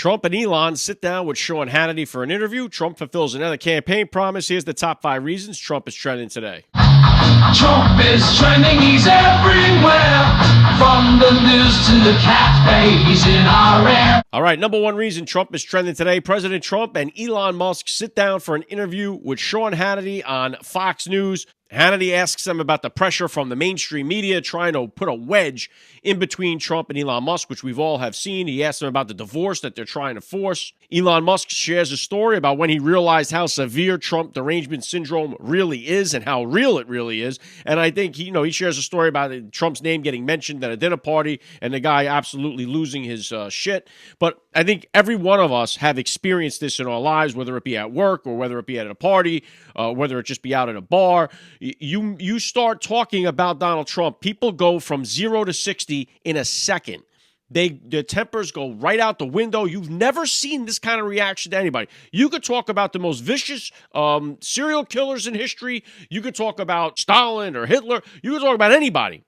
Trump and Elon sit down with Sean Hannity for an interview. Trump fulfills another campaign promise. Here's the top 5 reasons Trump is trending today. Trump is trending, he's everywhere. From the news to the cat babies in our air. All right, number 1 reason Trump is trending today. President Trump and Elon Musk sit down for an interview with Sean Hannity on Fox News. Hannity asks them about the pressure from the mainstream media trying to put a wedge in between Trump and Elon Musk, which we've all have seen. He asks them about the divorce that they're trying to force. Elon Musk shares a story about when he realized how severe Trump derangement syndrome really is and how real it really is. And I think he shares a story about Trump's name getting mentioned at a dinner party and the guy absolutely losing his shit. But I think every one of us have experienced this in our lives, whether it be at work or whether it be at a party, whether it just be out at a bar. You start talking about Donald Trump, people go from 0 to 60 in a second. Their tempers go right out the window. You've never seen this kind of reaction to anybody. You could talk about the most vicious serial killers in history. You could talk about Stalin or Hitler. You could talk about anybody.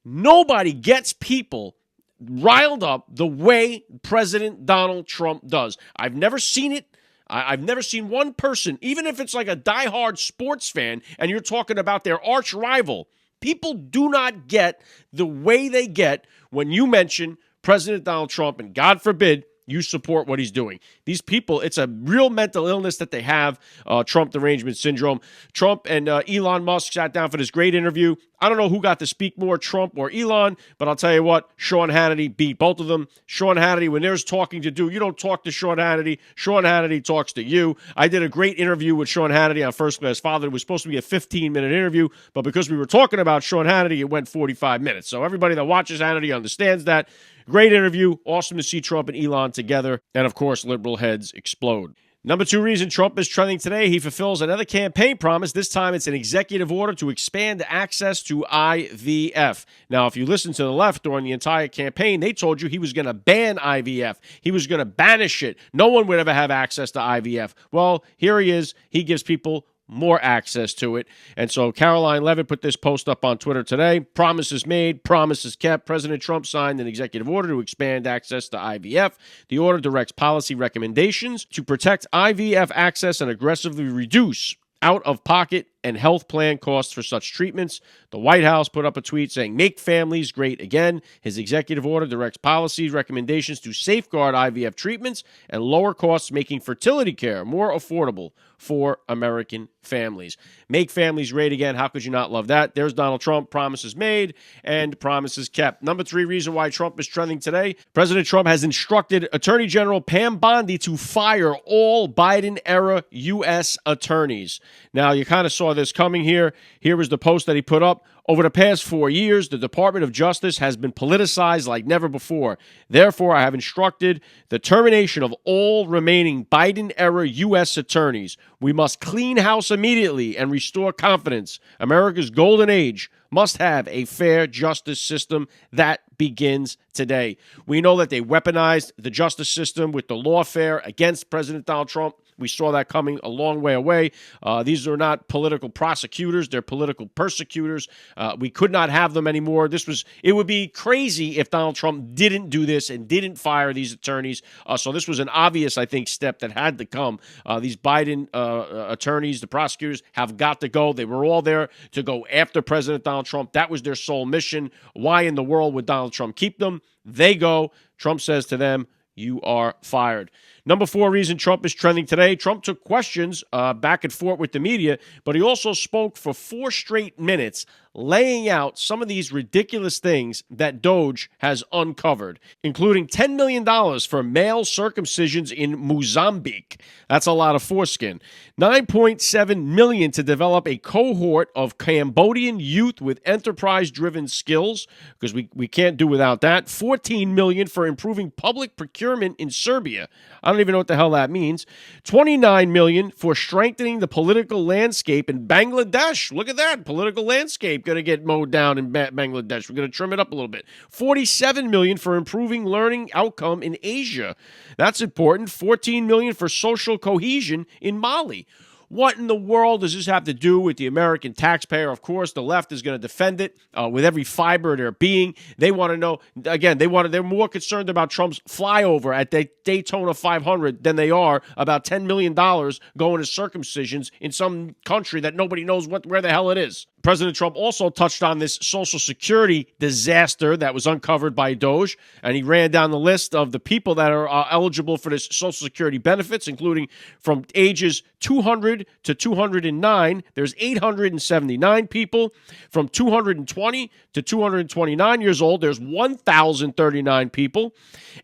Nobody gets people riled up the way President Donald Trump does. I've never seen it. I've never seen one person, even if it's like a diehard sports fan and you're talking about their arch rival, people do not get the way they get when you mention President Donald Trump, and God forbid you support what he's doing. These people, it's a real mental illness that they have, Trump derangement syndrome. Trump and Elon Musk sat down for this great interview. I don't know who got to speak more, Trump or Elon, but I'll tell you what, Sean Hannity beat both of them. Sean Hannity, when there's talking to do, you don't talk to Sean Hannity. Sean Hannity talks to you. I did a great interview with Sean Hannity on First Class Father. It was supposed to be a 15-minute interview, but because we were talking about Sean Hannity, it went 45 minutes. So everybody that watches Hannity understands that. Great interview. Awesome to see Trump and Elon together. And, of course, liberal heads explode. Number 2 reason Trump is trending today, he fulfills another campaign promise. This time it's an executive order to expand access to IVF. Now, if you listen to the left during the entire campaign, they told you he was going to ban IVF. He was going to banish it. No one would ever have access to IVF. Well, here he is. He gives people more access to it. And so Caroline Levitt put this post up on Twitter today. Promises made, promises kept. President Trump signed an executive order to expand access to IVF. The order directs policy recommendations to protect IVF access and aggressively reduce out-of-pocket and health plan costs for such treatments. The White House put up a tweet saying, "Make families great again." His executive order directs policy recommendations to safeguard IVF treatments and lower costs, making fertility care more affordable for American families. Make families great again. How could you not love that? There's Donald Trump. Promises made and promises kept. Number 3 reason why Trump is trending today. President Trump has instructed Attorney General Pam Bondi to fire all Biden-era U.S. attorneys. Now, you kind of saw this coming here. Here was the post that he put up. Over the past 4 years, the Department of Justice has been politicized like never before. Therefore, I have instructed the termination of all remaining Biden-era U.S. attorneys. We must clean house immediately and restore confidence. America's golden age must have a fair justice system that begins today. We know that they weaponized the justice system with the lawfare against President Donald Trump. We saw that coming a long way away. These are not political prosecutors. They're political persecutors. We could not have them anymore. It would be crazy if Donald Trump didn't do this and didn't fire these attorneys. So this was an obvious, I think, step that had to come. These Biden attorneys, the prosecutors, have got to go. They were all there to go after President Donald Trump. That was their sole mission. Why in the world would Donald Trump keep them? They go. Trump says to them, "You are fired." Number 4 reason Trump is trending today. Trump took questions back and forth with the media, but he also spoke for 4 straight minutes, laying out some of these ridiculous things that DOGE has uncovered, including $10 million for male circumcisions in Mozambique. That's a lot of foreskin. $9.7 million to develop a cohort of Cambodian youth with enterprise-driven skills, because we can't do without that. $14 million for improving public procurement in Serbia. I don't even know what the hell that means. $29 million for strengthening the political landscape in Bangladesh. Look at that. Political landscape going to get mowed down in Bangladesh. We're going to trim it up a little bit. $47 million for improving learning outcome in Asia. That's important. $14 million for social cohesion in Mali. What in the world does this have to do with the American taxpayer? Of course, the left is going to defend it with every fiber of their being. They want to know, again, they're more concerned about Trump's flyover at the Daytona 500 than they are about $10 million going to circumcisions in some country that nobody knows where the hell it is. President Trump also touched on this Social Security disaster that was uncovered by DOGE, and he ran down the list of the people that are eligible for this Social Security benefits, including from ages 200 to 209. There's 879 people. From 220 to 229 years old, there's 1,039 people.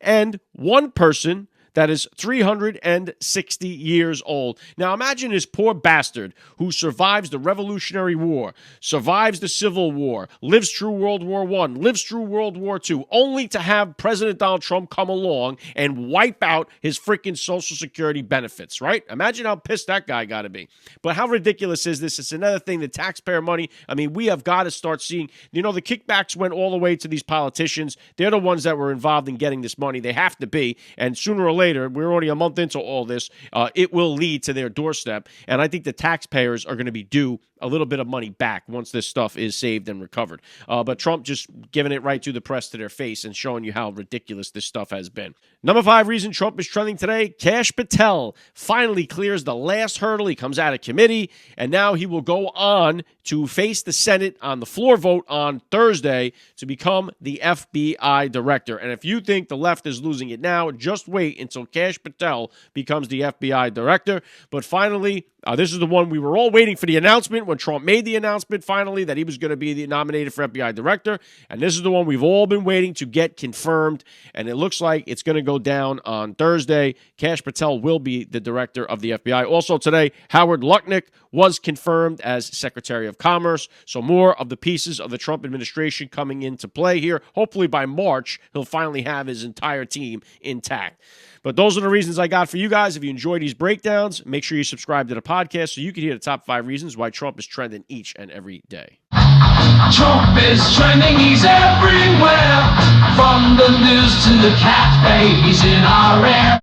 And one person that is 360 years old. Now imagine this poor bastard who survives the Revolutionary War, survives the Civil War, lives through World War I, lives through World War II, only to have President Donald Trump come along and wipe out his freaking Social Security benefits, right? Imagine how pissed that guy got to be. But how ridiculous is this? It's another thing, the taxpayer money. I mean, we have got to start seeing, the kickbacks went all the way to these politicians. They're the ones that were involved in getting this money. They have to be. And sooner or later, we're already a month into all this, it will lead to their doorstep. And I think the taxpayers are going to be due a little bit of money back once this stuff is saved and recovered. But Trump just giving it right to the press to their face and showing you how ridiculous this stuff has been. Number 5 reason Trump is trending today, Kash Patel finally clears the last hurdle. He comes out of committee, and now he will go on to face the Senate on the floor vote on Thursday to become the FBI director. And if you think the left is losing it now, just wait until Kash Patel becomes the FBI director. But finally, this is the one we were all waiting for, the announcement when Trump made the announcement finally that he was going to be nominated for FBI director. And this is the one we've all been waiting to get confirmed. And it looks like it's going to go down on Thursday. Kash Patel will be the director of the FBI. Also today, Howard Lutnick was confirmed as Secretary of Commerce. So more of the pieces of the Trump administration coming into play here. Hopefully by March, he'll finally have his entire team intact. But those are the reasons I got for you guys. If you enjoy these breakdowns, make sure you subscribe to the podcast so you can hear the top 5 reasons why Trump is trending each and every day. Trump is trending, he's everywhere. From the news to the cat babies in our air.